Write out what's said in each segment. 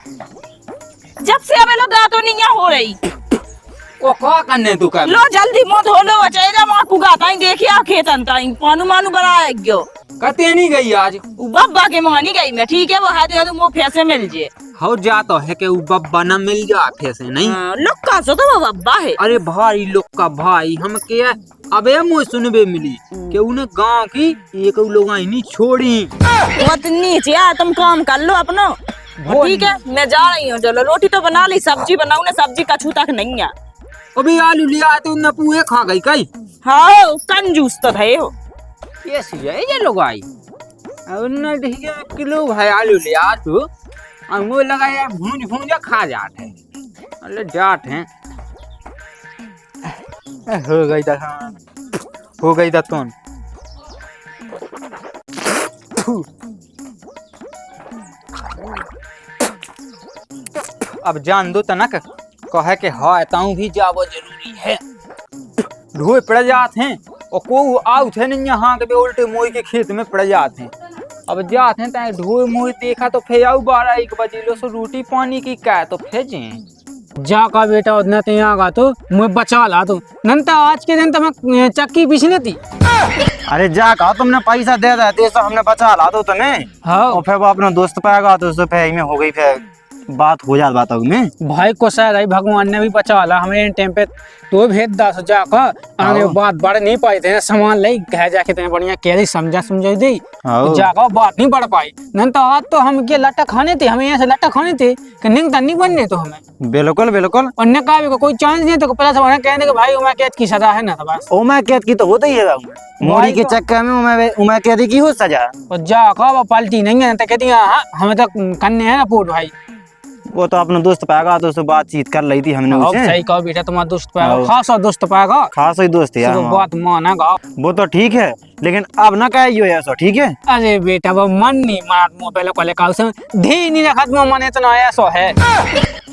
जब से अब लो दांतो नहीं हो रही। ओ का करने तू कर लो जल्दी मत हो लो चाहिए मां को गाता ही देखिए खेत अंताई पानु मानु बनाया गयो। कते नहीं गई आज बब्बा के मानी गई मैं ठीक है वो है तो वो पैसे मिल जे। हो जा तो है के उ बब्बा न मिल जा पैसे नहीं लक्का सो तो वो बब्बा है। अरे भाई लोग का भाई हम के अबे मुझे सुनबे मिली कि उन्हें गांव की एक लोग नहीं छोड़ी बहुत नीचे आ तुम काम कर लो अपना ठीक है मैं जा रही हूँ। चलो रोटी तो बना ली सब्जी बनाऊ ने सब्जी कछू तक नहीं है। अभी आलू लिया तो न पूरे खा गई कई। हाँ कंजूस तो थे हो ये सी है ये लोग आई उन्हें ठीक है किलो भाई आलू लिया तू और मुझे लगा यार भूंज भूंजा खा जाते हैं अरे जात हैं हो गई दतन अब जान दो तनक कहे के हाँ ताऊ भी जावो जरूरी है ढोए पड़ जाते हैं और को आउट है नहीं यहाँ के उल्टे मोई के खेत में पड़ जाते हैं। अब जाते हैं ताकि ढोए मोई देखा तो फिर आऊ 12-1 बजे लो सो रोटी पानी की क्या तो भेजे जा का बेटा उतना ते यहाँ का तो मुझे बचा ला तो नंता आज के दिन तो मैं चक्की पीछने थी। अरे जा कहा तुमने पैसा दे देते तो हमने बचा ला दो तने। हाँ और फिर वो अपना दोस्त पाएगा तो उससे फिर में हो गई फिर बात हो जात बात में भाई को शायद आई भगवान ने भी बचा ला हमें टाइम पे तो भेद दास जा का आगे बात बढ़ नहीं पाई थे सामान ले कह जाके तेने बढ़िया कैरी समझा दे जाकर बात नहीं बढ़ पाई नहीं तो आज तो हम के लट्टा खाने थे हमें यहाँ से लट्टा खाने थे कि नहीं बनने तो हमें बिल्कुल बिल्कुल और ने कहा कोई चांस नहीं तो पहले से कहने कि भाई उमा कैद की सजा है ना तो बस उमा कैद की तो होता ही है मोड़ी के चक्कर में उमा कैद की हो सजा और जा का पलटी नहीं है तो कहती हाँ हमें तो करने है ना पोट भाई वो तो अपना दोस्त पाएगा तो उससे बातचीत कर रही थी हमने उससे। सही कहो बेटा तुम्हारा दोस्त पाएगा खासा दोस्त पाएगा खासा ही दोस्त है तो बात मानेगा वो तो ठीक है लेकिन अब ना कहियो ऐसा ठीक है। अरे बेटा वो मन नहीं मार मुंह पहले कोले का उसे धी नहीं रखत मुंह मन इतना ऐसा है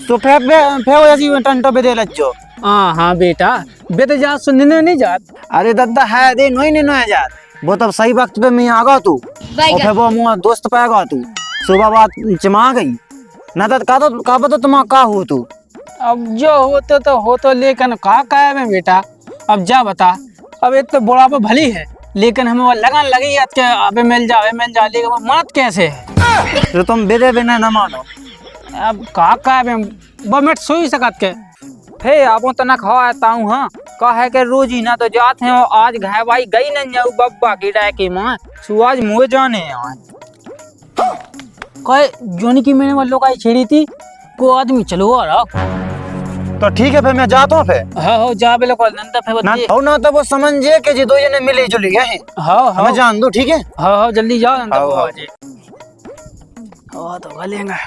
तो फिर ऐसी टंटो पे दे लज्जो। हां बेटा बेटे जा सुनने नहीं जात। अरे दद्दा है दे नहीं जात वो तब सही वक्त पे मैं आगा तू और फिर वो मुंह दोस्त पाएगा तू सुबह बात चमा गई ना तो का बता तुम का हो तू अब जो होते तो हो तो लेकिन का है मैं बेटा अब जा बता अब एक तो बुढ़ा पे भली है लेकिन हमें वो लगन लगी है कि अबे मिल जा लेकिन वो मत कैसे है तो तुम बेदे बिना न मानो अब का है मैं वो मिनट सोई सकत के फे आपो तना खवाता हूं हां कहे के रोज ही ना तो जाते हैं और आज घाय भाई गई न जाऊ बब्बा की डाय की मां सुआज मुझे जाने आज कोई जोनी की मैंने वालों का छेड़ी थी को आदमी चलो आ रहा तो ठीक है फिर मैं जाता हूँ फिर। हाँ जा बिल्कुल नंदा फिर ना तो वो समझे कि जी दो जने मिले जुले गए। हाँ मैं जान दो ठीक है। हाँ जल्दी जाओ नंदा बाजी तो गलेंगे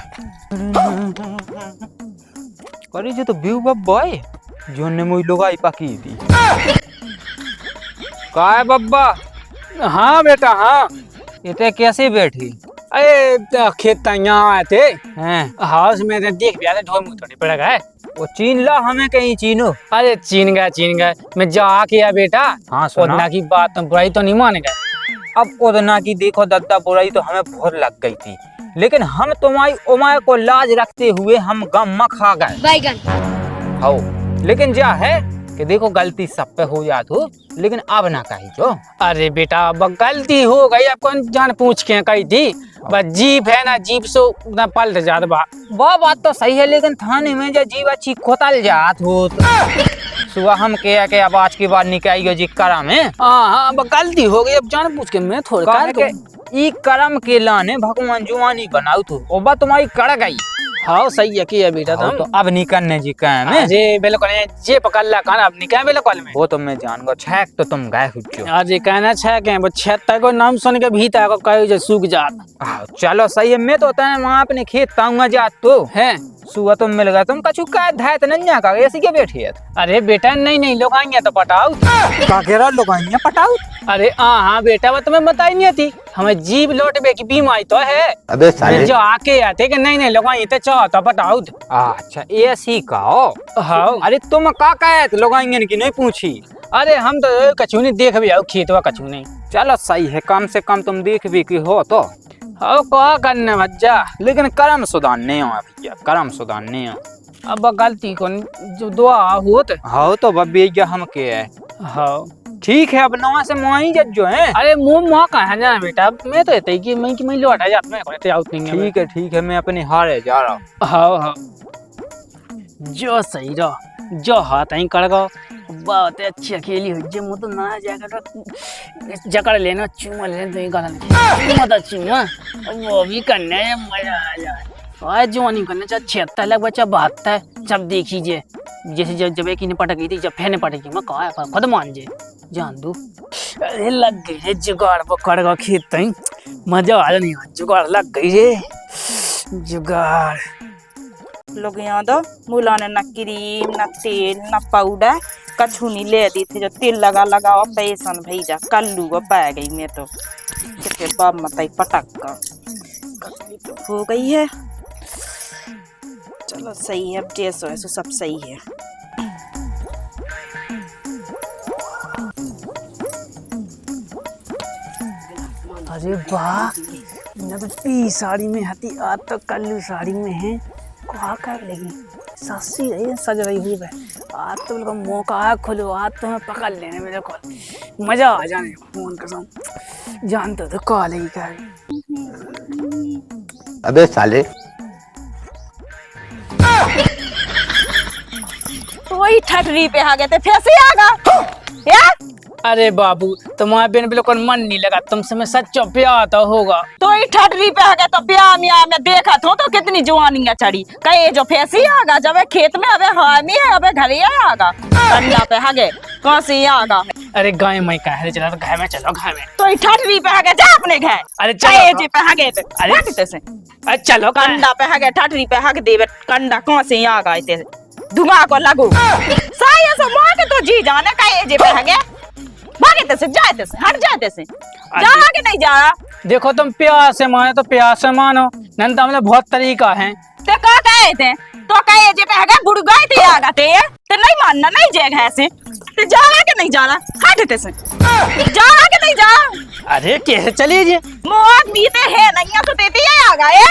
करी जो तो व्यू बब्बा है जो ने मुई लोग आई पकी थी का है बब्बा। हाँ बेटा हाँ इते कैसे बैठी अरे खेत यहाँ आए थे हैं हाउस में देख भी आते ढोल मुँह थोड़ी पड़ गए वो चीन ला हमें कहीं चीनो। अरे चीन गए मैं जा किया बेटा। हाँ ओदना की बात तो बुराई तो नहीं माने गए। अब ओदना की देखो दद्दा बुराई तो हमें बहुत लग गई थी लेकिन हम तुम्हारी उमाय को लाज रखते हुए हम गम में खा गए हो लेकिन जा है कि देखो गलती सब पे हो जात हो लेकिन अब ना कही जो। अरे बेटा अब गलती हो गई अब कौन जान पूछ के कही थी बस जीप है ना जीप सो ना पलट जात वो बात तो सही है लेकिन थाने में जो जीव अच्छी खोतल जात हो सुबह हम के अब आज के बाद निकाई गई जी करा में। हाँ अब गलती हो गई अब जान पूछ के मैं थोड़ा ई करम के लाने भगवान जुआनी बनाऊ तो ओबा तुम्हारी कड़ गई। हाँ सही है कि बेटा तो अब निकलने जी कह में जी बिल्कुल जे पकड़ ला कान अब निकल बिल्कुल में वो तो मैं जान गो छेक तो तुम गए हुच्चो आज कहना छे के वो छेत को नाम सुन के भीतर को कहो जे सूख जात। चलो सही है मैं तो तने वहां अपने खेत ताऊंगा जात तो है सुबह तुम मिल गए तुम कछु का धाय तो नहीं का ऐसी के बैठी है। अरे बेटा नहीं लोग आएंगे तो पटाऊ का केरा लोग आएंगे पटाऊ। अरे हाँ बेटा वो तुम्हें बताई नहीं थी हमें जीव लौटबे की बीमारी तो है। अबे साले जो आके आते कि नहीं लोग आए तो चाह तो पटाऊ। अच्छा ऐसी का हाँ अरे तुम का कहे लोग आएंगे की नहीं पूछी। अरे हम तो कछु नहीं देख भी आओ खेतवा कछु नहीं। चलो सही है कम से कम तुम देख भी की हो तो। हो कहा करने भज्जा। लेकिन कर्म सुधारने हो भैया, कर्म सुधारने हो। अब गलती को जो दुआ होत। हाँ तो भैया हम के है। हाँ ठीक है, अब नवा से मोई जो है। अरे मुँह कहाँ जाना बेटा, मैं तो कहते कि मैं लौटा जाता, मैं नहीं है। ठीक है, मैं अपनी हारे जा रहा हूँ। हाँ जो सही रहो, जो हाथ ही कर गो, बहुत अच्छी अकेली हो जे, मुँह तो ना जाकर जकड़ लेना, चुमा लेना, तो ये गला नहीं मत चुमा, वो भी करने मजा आ जाए। और जवानी करने चाहे 76 लाख बच्चा 72 सब देखिए, जैसे जब एक ही पटक गई थी, जब फैने पटकी मैं कहा खुद मान जे जान दू। अरे लग गई है जुगाड़ पकड़ गो खेत, मजा आ नहीं, जुगाड़ लग गई है जुगाड़। लोग यहाँ दो मुला ने न क्रीम न तेल न पाउडर कछु नहीं ले दी थी, जो तेल लगा लगाओ पैसन भैया कल्लू को पै गई मैं तो बाप मत पटक का तो हो गई है। चलो सही है, अब जैसो ऐसो सब सही है। अरे वाह, न तो पी साड़ी में हती, आज तो कल्लू साड़ी में है, क्या कर लेगी, सस्ती रही सज रही हुई है। आज तो बिल्कुल मौका है, खुलो आज तो मैं पकड़ लेने मेरे को मजा आ जाने फोन कसम, जानते तो कॉल ही कर। अबे साले वही ठटरी पे आ गए थे, फिर से आगा या? अरे बाबू तुम्हारे बिन बिल्कुल मन नहीं लगा, तुमसे मैं सच्चा प्यार तो होगा। तो ही ठटरी पे आ गए तो प्यार मियाँ में देखा तो कितनी जवानियाँ चढ़ी, कहे जो फैसी आगा, जब खेत में अबे हामी है, अबे घर ही आगा कंडा पे आ गए, कौन सी आगा। अरे गाय मैं कह चला, तो घर में चलो, घर में। तो ही ठटरी पे आ गए, जा अपने घर। अरे कहे जे पे आ गए थे, अरे चलो कंडा पे आ गए, ठटरी पे आ गए, देवे कंडा कौन से आगा इतने धुआं को लगू साया सो मोटे तो जी जाने कहे जे पे आ गए, भागे से जाते से हट जाते से जा के नहीं जा। देखो तुम प्यार से मानो तो प्यार से मानो, नहीं तो हमने बहुत तरीका है। ते का कहे थे तो कहे जे पे आ गए, बुड़ गए थे आगा ते नहीं मानना नहीं जगह से, ते जा के नहीं जाना, हटते से जा के नहीं जा। अरे कैसे चलिए जी, मौत बीते है नहीं तो देती है आगा ये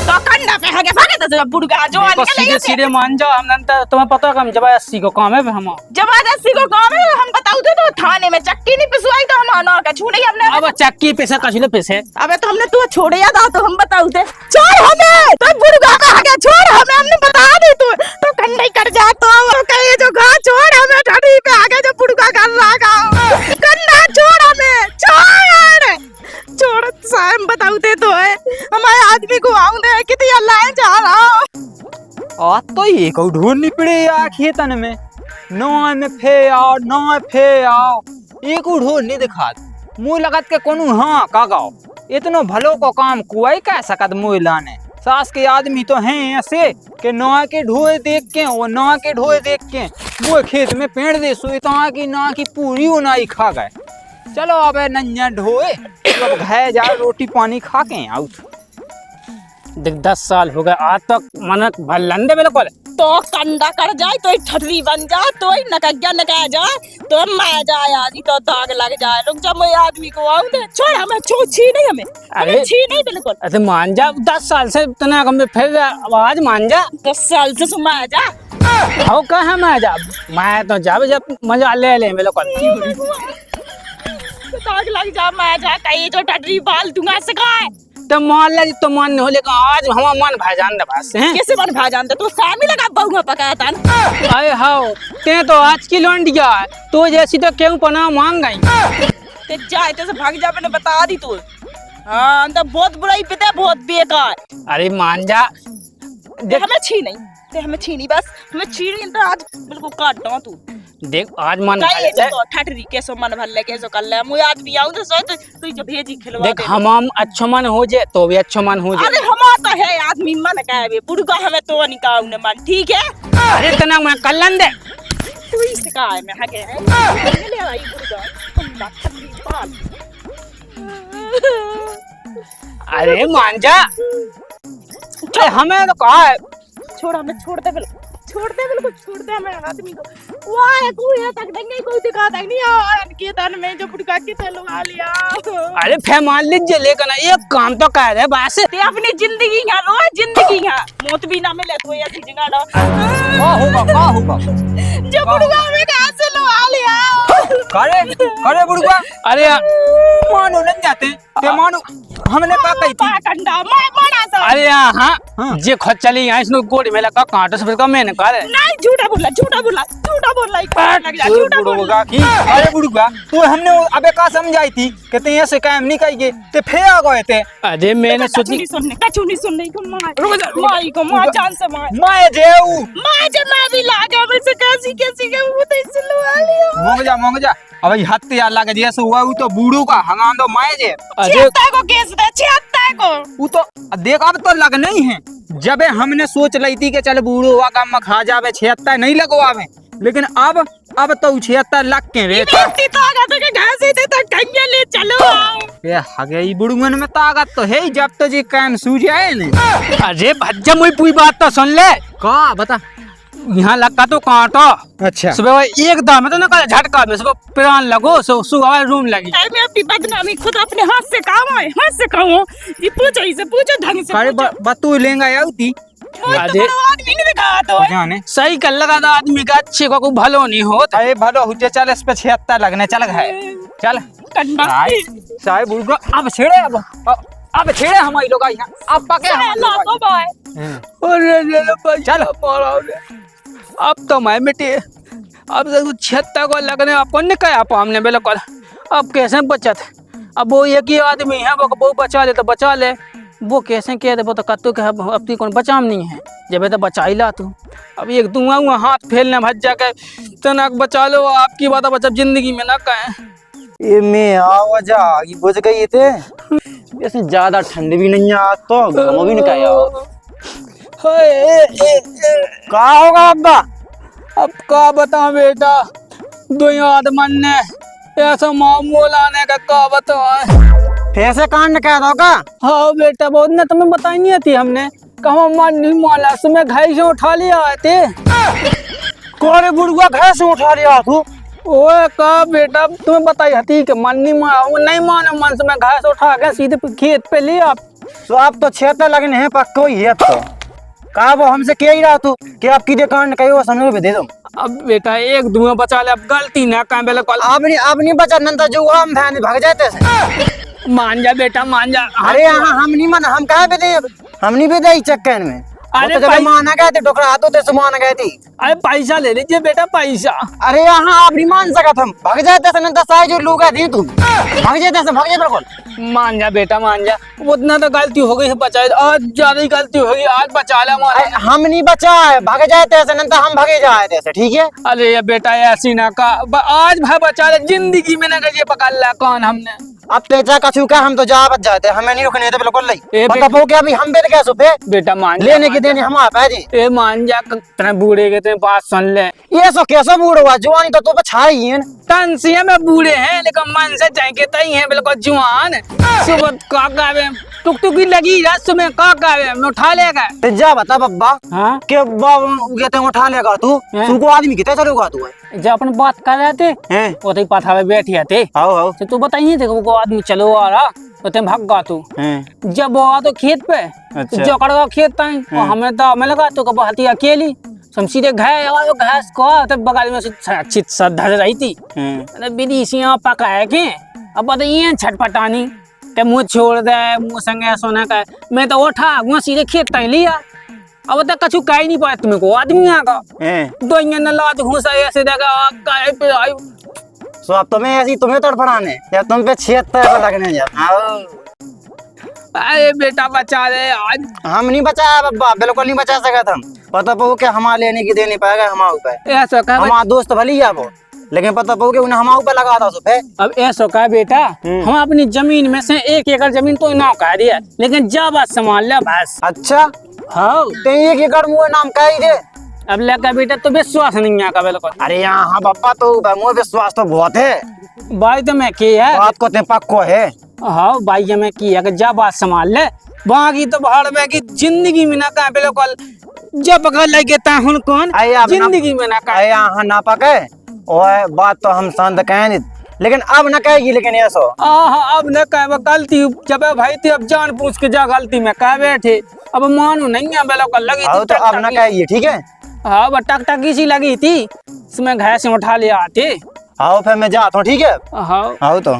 तो कंडा पे आगे भागे तो बुड़गा जो आने के लिए सीधे मान जाओ, हम नंतर तुम्हें पता है हम जबरदस्ती को काम है हम, जबरदस्ती को काम है हम बताऊ तो थाने में चक्की नहीं पिसवाई तो हम आना का छूने हमने। अब चक्की पिसे कछुले पिसे, अबे तो हमने तू छोड़े याद आ तो हम बताऊ थे, छोड़ हमें तो बुड़गा का आगे छोड़ हमें, हमने बता दी तो कंडे कर जा तो कहे जो गा छोड़ हमें, ठड़ी पे आगे जो बुड़गा कर लगा कंडा छोड़ हमें, छोड़ साहब बताऊते तो है हमारे आदमी को आऊं दे कितनी अल्लाह जा रहा आ तो ये को ढूंढनी पड़े यार खेतन में, नौ में फे आओ एक ढूंढ नहीं दिखा मुँह लगत के कोनो। हाँ का गाओ इतनो भलो को काम कोई कह सकत मुँह लाने, सास के आदमी तो हैं ऐसे के नौ के ढोए देख के, वो नौ के ढोए देख के वो खेत में पेड़ दे सो इतना की ना की पूरी उनाई खा गए। चलो अब नन्या ढोए अब घर जा रोटी पानी खा के आउट। देख 10 साल हो गए आज तक मन भलंदे बिल्कुल, तो कंडा कर जाए तो ठठरी बन जाए तो नकग्या नका जाए तो मैं जाए आदि तो दाग लग जाए। रुक जा मैं आदमी को आऊं दे, छोड़ हमें छी नहीं हमें, अरे छी नहीं बिल्कुल। अरे मान जा 10 साल से इतना कम फिर आवाज मान जा, 10 साल से सुमा जा हो कहा मैं जा, मैं तो जब मजा ले बिल्कुल दाग लग जा, मैं जा कहीं जो ठठरी बाल दूंगा सिखाए तो मान ला तो मन नहीं हो, लेकिन आज हमारा मन भाईजान बस हैं कैसे मन भाईजान दे, तू सामी लगा बहुआ पकाया था ना। अरे हाओ ते तो आज की लौंडिया है, तो जैसी तो क्यों पना मांग गई ते जाए तो से भाग जा, मैंने बता दी तू। हाँ तो बहुत बुराई पिता बहुत बेकार। अरे मान जा देख हमें छी नहीं, ते हमें छी नहीं, बस हमें छी नहीं तो आज बिल्कुल काट दो तू। देख आज मन तो ठठरी कैसो मन भर ले कैसो कर ले, मुझे आदमी आऊं तो सोच तू जो भेजी खिलवा देख हम अच्छो मन हो जाए तो भी अच्छो मन हो जाए। अरे हमारा तो है आदमी मन कहबे बुड़गा हमें तो निकाल ने मन ठीक है। अरे तना मैं कल्लन दे तू ही सिखा है मैं हगे है ले आई बुड़गा कंडा ठठरी बाल। अरे मान जा, हमें तो कहा है छोड़ हमें छोड़ दे, छोड़ दे, बिल्कुल छोड़ दे हमें आदमी को। वाह कोई तक देंगे, कोई दिखा तक नहीं यार के तन में जो पुड़का के लगा लिया। अरे फे मान लीजिए, लेकिन एक काम तो कर दे बस। ते अपनी जिंदगी है लो, जिंदगी है, मौत भी ना मिले तो ऐसी जगह ना। का होगा जो पुड़का में कहां से लगा लिया। करे बुढ़वा, अरे मानो नहीं जाते ते मानो हमने का कही थी। कंडा मैं बड़ा सा। अरे हाँ जे खुद चली यहाँ इसने गोड़ में लगा कांटो से का मैंने करे। नहीं झूठा बोला, झूठा बोला, झूठा बोला, लग जा झूठा बोला की। अरे बुढ़वा तू हमने अबे का समझाई थी कि ते ऐसे काम नहीं कहिए ते फे आ गए थे। अरे मैंने सोची कछु नहीं सुनने को माई को मां जान से माए जेऊ मां जे मैं भी लागा वैसे कैसी कैसी के वो तो इससे लगा लिया। मोंग जा अब हत्ते यार लगे जैसे हुआ वो तो बूढ़ू का हंगाम दो माए जे। छिहत्तर को केस दे, 76 को वो तो देख अब तो लग नहीं है। जब हमने सोच ली थी कि चल बूढ़ो हुआ काम खा जावे 76 नहीं लगवावे, लेकिन अब तो 76 लग के रे तो आगा तो के घास ही तो कन्या ले चलो। ये हगे ई बुढ़ुन में ताकत तो है जब तो जी काम सूझ जाए ने। अरे भज्जा मुई पूरी बात तो सुन ले। का बता यहाँ लगा तो कांटो। अच्छा सुबह एकदम में तो ना कर झटका में सुबह प्राण लगो सुबह रूम लगी। मैं अपनी बदनामी खुद अपने हाथ से काम है, हाथ से काम ये पूछो इसे, पूछो ढंग से। अरे बतू लेंगा याउती अरे आदमी ने दिखा तो जाने सही कर लगा था आदमी का अच्छे को भलो नहीं होता। अरे भलो हुजे चल इस पे 76 लगने चल गए चल कंडा साहब बुढ़ा अब छेड़े अब छेड़े हमारी लोग यहाँ अब पके ला तो भाई। अरे चल अब तो मैं मिटे अब 76 को लगने अपन ने कहा हमने बिल्कुल। अब कैसे बचत, अब वो एक ही आदमी है वो बचा ले तो बचा ले, वो कैसे कह दे वो तो कत्तू के अब ती कौन बचाम नहीं है जब तो बचा ही ला तू। अब एक दुआ हुआ हाथ फैलने भज जाकर तनक बचा लो आपकी बात बचा जिंदगी में ना कहें। ये मैं आवाज बुझ गई थे वैसे ज्यादा ठंड भी नहीं है तो घमो भी नहीं कहा का होगा अब्बा। अब का बता बेटा दो आदमन ने ऐसा मामूल आने का बता ऐसे कांड कह दो का। हाँ बेटा बहुत ने तुम्हें बताई नहीं थी हमने कहा मन नहीं माला सुबह घर से उठा लिया आए थे। कोरे बुढ़वा घर से उठा लिया तू। ओए का बेटा तुम्हें बताई थी कि मन नहीं मानो मन से मैं घर से उठा के सीधे खेत पे लिया। तो आप तो 76 लगने हैं पक्का ही है तो कहा वो हमसे कह ही रहा तू कि आपकी दुकान कहीं वो समय पे दे दो। अब बेटा एक धुआं बचा ले, अब गलती ना काम बेला कॉल अब नहीं बचा नंतर जो हम भाग जाते से। मान जा बेटा मान जा। अरे यहाँ हम नहीं माना, हम कहाँ पे दे, हम नहीं पे दे चक्कर में। अरे तो माना गए थे टोकरा हाथों से मान गए थे। अरे पैसा ले लीजिए बेटा पैसा। अरे यहाँ आप नहीं मान सकत हम भाग जाते से नंतर सारे जो लोग दी तू भाग जाते से भाग जाते बिल्कुल। मान जा बेटा मान जा, उतना तो गलती हो गई है बचाए आज ज्यादा ही गलती होगी आज बचा ला मारा। हम नहीं बचा भाग जाते से नंतर हम भागे जाते से ठीक है। अरे ये बेटा ऐसी ना का आज भाई बचा ले जिंदगी में ना करिए पकड़ ला कौन हमने। अब तेजा का छूका हम तो जा बच जाते हमें नहीं रुकने थे बिल्कुल नहीं बेटा क्या अभी हम बेट कैसे पे बेटा मान लेने की देने हम आप है जी। ए मान जा तेरे बूढ़े के तेरे बात सुन ले ये सो कैसे बूढ़ हुआ जवानी तो छा ही है तन से में बूढ़े हैं लेकिन मन से जाएंगे तई हैं बिल्कुल जवान। सुबह का गावे टुक लगी रात में का गावे मैं उठा लेगा ते जा बता बब्बा हाँ के कहते उठा लेगा तू तुमको आदमी कितने चलेगा तू जब अपन बात कर रहे थे वो तो पाथा में बैठे थे तो तू बताइए थे वो आदमी चलो आ रहा तो ते भाग गा तू जब वो आ तो खेत पे जो कड़वा खेत ताई हमें तो हमें लगा तो कब हती अकेली हम सीधे घास को तब बगल में अच्छी श्रद्धा से रही थी विदेशियाँ पकाए के अब बताइए छटपटानी ते मुँह छोड़ दे मुँह संगे सोना का मैं तो उठा वहाँ सीधे खेत तय लिया। अब तक कछु कह नहीं पाया तुम्हें को आदमी आगा दो न लात घुसा ऐसे देगा सो अब तुम्हें ऐसी तुम्हें तड़फड़ाने या तुम पे 76 लगने जाता। अरे बेटा बचा ले आज हम नहीं बचाया बब्बा बिल्कुल नहीं बचा सका हम पता पाओ के हमारे लेने की दे नहीं पाएगा हमारे ऊपर ऐसा कह हमारा दोस्त भली है वो लेकिन पता पाओ के उन्हें हमारे ऊपर लगा था सुबह। अब ऐसा कह बेटा हम अपनी जमीन में से 1 एकड़ जमीन तो ना कह दिया लेकिन जा बात संभाल ले बस। अच्छा हाँ 1 एकड़ मुँह नाम कह ही दे अब लगा बेटा तो विश्वास नहीं है का बिल्कुल। अरे यहाँ बब्बा तो मुँह विश्वास तो बहुत है भाई तो मैं की है बात को पक्को है। हाँ भाई मैं की है जा बात संभाल ले बाकी तो भाड़ में की जिंदगी में ना कहा बिल्कुल जब पकड़ लगे ताहुन कौन अरे अब ना- जिंदगी में ना अरे यहाँ ना पके ओए बात तो हम शांत कहें नहीं, लेकिन अब ना कहेगी, लेकिन ये सो अब न कह गलती जब भाई थी, अब जान पूछ के जा गलती में कह बैठे, अब मानो नहीं है बेलो कर लगी आओ तो अब ना कहेगी, ठीक है। हाँ वो टकटकी सी लगी थी, इसमें घास से उठा ले आते। आओ फिर मैं जाता हूँ, ठीक है। हाँ आओ तो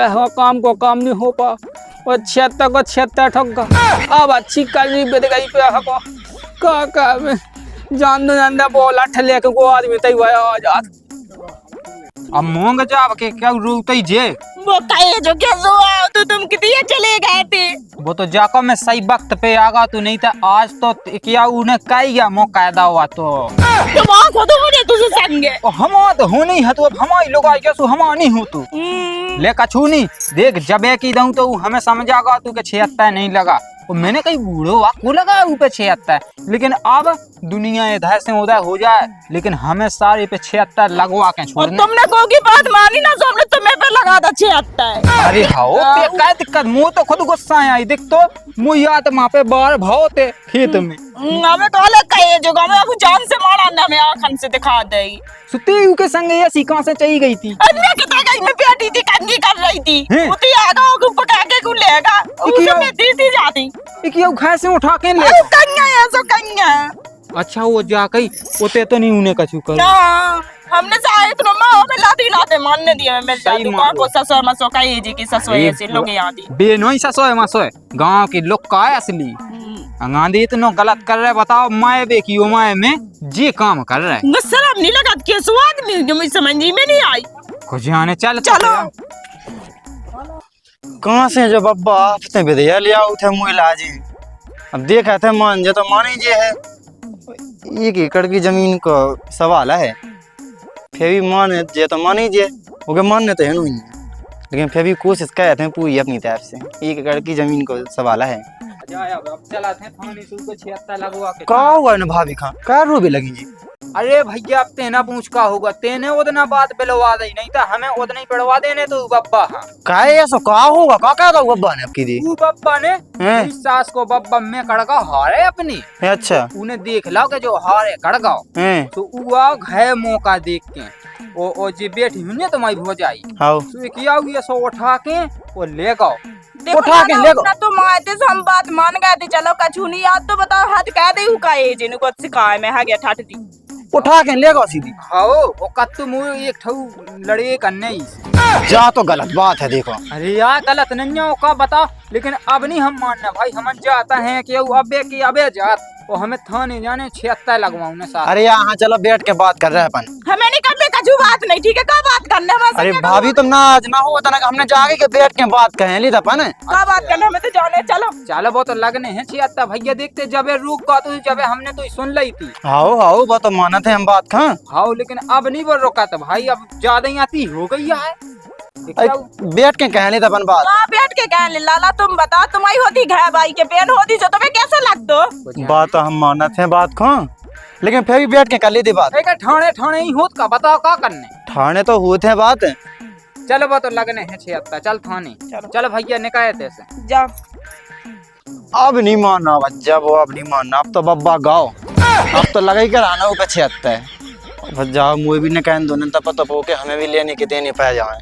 हो काम को काम नहीं हो पा, वो 76 को 76 ठोक अब अच्छी कल बेद गई पे हको का में जान दो बोला ठले के को आदमी तई हुआ आ जात। अब मोंग जाब के क्या रोते जे वो कहे जो क्या जो आओ तो तुम कितनी चले गए थे। वो तो जाको मैं सही वक्त पे आगा तू, नहीं था आज तो क्या उन्हें कही गया मो कायदा हुआ तो तुम आंखों तो होने तुझे संगे हम तो हो नहीं है, तो अब हमारी लोग आ गया सो हम नहीं हो तू ले कछू नहीं देख जब की दऊं तो हमें समझ आगा तू के 76 नहीं लगा, और मैंने कहीं बूढ़ो को लगा ऊपर 76, लेकिन अब दुनिया इधर से उधर हो जाए, लेकिन हमें सारे पे 76 लगवा के और छोड़ने। तुमने को की बात मानी ना, तो हमने तुम्हें पे लगा था 76। अरे हाओ पे क्या दिक्कत, मुँह तो खुद गुस्सा आई देख तो मुँह याद वहाँ पे बार भाव थे खेत में हमें कॉल कहे जो हमें अब जान से मारा ना, हमें आँखन से दिखा देगी। सुती के संग ये सीखा से चाहिए गई थी। अन्य कितना गई में बैठी थी, कंगी कर रही थी, हैं? उती आगा को पका के को लेगा, उसे में दी जाती। एक ये घास से उठा के ले अरे कन्या है सो कन्या। अच्छा वो जा कही ओते तो नहीं उन्हें कछु कर ना हमने शायद तो माँ हमें लाते मानने दिया, मैं सही जादू मार को ससुर मसो का ये जी की ससुर ऐसे लोग यहाँ दी बेनोई ससोए मसोए गांव के लोग का है असली अंगांधी इतना गलत कर रहे, बताओ माए बेकी ओ माए में जे काम कर रहे शर्म नहीं लगा के स्वाद नहीं जो मुझे समझ में नहीं आई। कुछ आने चल चलो कहाँ से जब अब्बा आपने विधेया लिया उठे मुइला जी, अब देखा थे मान जे तो मानी जे है 1 एकड़ की जमीन को सवाल है, फिर भी माने जे तो मानी जे ओके मानने तो है नहीं, लेकिन फिर भी कोशिश कर थे पूरी अपनी तरफ से 1 एकड़ की जमीन को सवाल है। अब चला थे थाने से उसको 76 लगवा के का हुआ न भाभी खां का रोबे लगी जी। अरे भैया अब तेना पूछ का होगा, तेने उतना बात पिलवा दे, नहीं था हमें उतना ही पिलवा देने तो बब्बा हाँ का ऐसा का होगा का कहता बब्बा ने आपकी दी तू बब्बा ने हैं? इस सास को बब्बा में कड़गा हारे अपनी अच्छा उन्हें देख लो के जो हारे कड़गाओ हैं तो वो घे मौका देख के ओ जी बेटी हुई तो मैं हो जाई हाउ तो किया हुआ सो उठा के वो ले गाओ उठा के ले गो। ना तो माते से हम बात मान गए थे, चलो कछु नहीं याद तो बताओ हाथ कह दे का ये जिन को सिखाए मैं हा गया ठाट दी उठा के ले गो सीधी। हाँ वो कत्तू मुँह एक ठू लड़े करने ही जा तो गलत बात है देखो। अरे यार गलत नहीं है का बताओ, लेकिन अब नहीं हम मानना भाई, हम जाता है कि अबे की अबे जात वो हमें थाने जाने 76 लगवाऊं ना साथ। अरे यहाँ चलो बैठ के बात कर रहे हैं अपन। हमें नहीं करने कछु बात नहीं, ठीक है का बात करने में अरे भाभी तुम ना आज ना हो तना हमने जाके के बैठ के बात कहें ली अपन का बात करने हमें तो जाने चलो चलो वो तो लगने हैं 76 भैया, देखते जब रुक का तो जब हमने तो सुन ली थी। हाओ हाओ वो तो माना थे हम बात खां। हाँ लेकिन अब नहीं वो रोका था भाई, अब ज्यादा ही आती हो गई है। बैठ के कह ली था अपन बात। हाँ बैठ के कह ले लाला तुम बताओ, तुम्हारी होती घे भाई के पेन होती जो तुम्हें कैसे लगतो। बात तो हम माना थे बात खां, लेकिन फिर भी बैठ के कर ली थी बात। ठाणे ठाणे ही होत का बताओ का करने। ठाणे तो हुए थे बात। चलो वो तो लगने हैं 76 चल थाने चलो भैया निकाय थे से जा। अब नहीं मानना बच्चा वो, अब नहीं मानना, अब तो बब्बा गाओ, अब तो लगा ही कर आना वो 76 जाओ मुझे भी न कहने दो न तब तो के हमें भी लेने के देने पै जाए।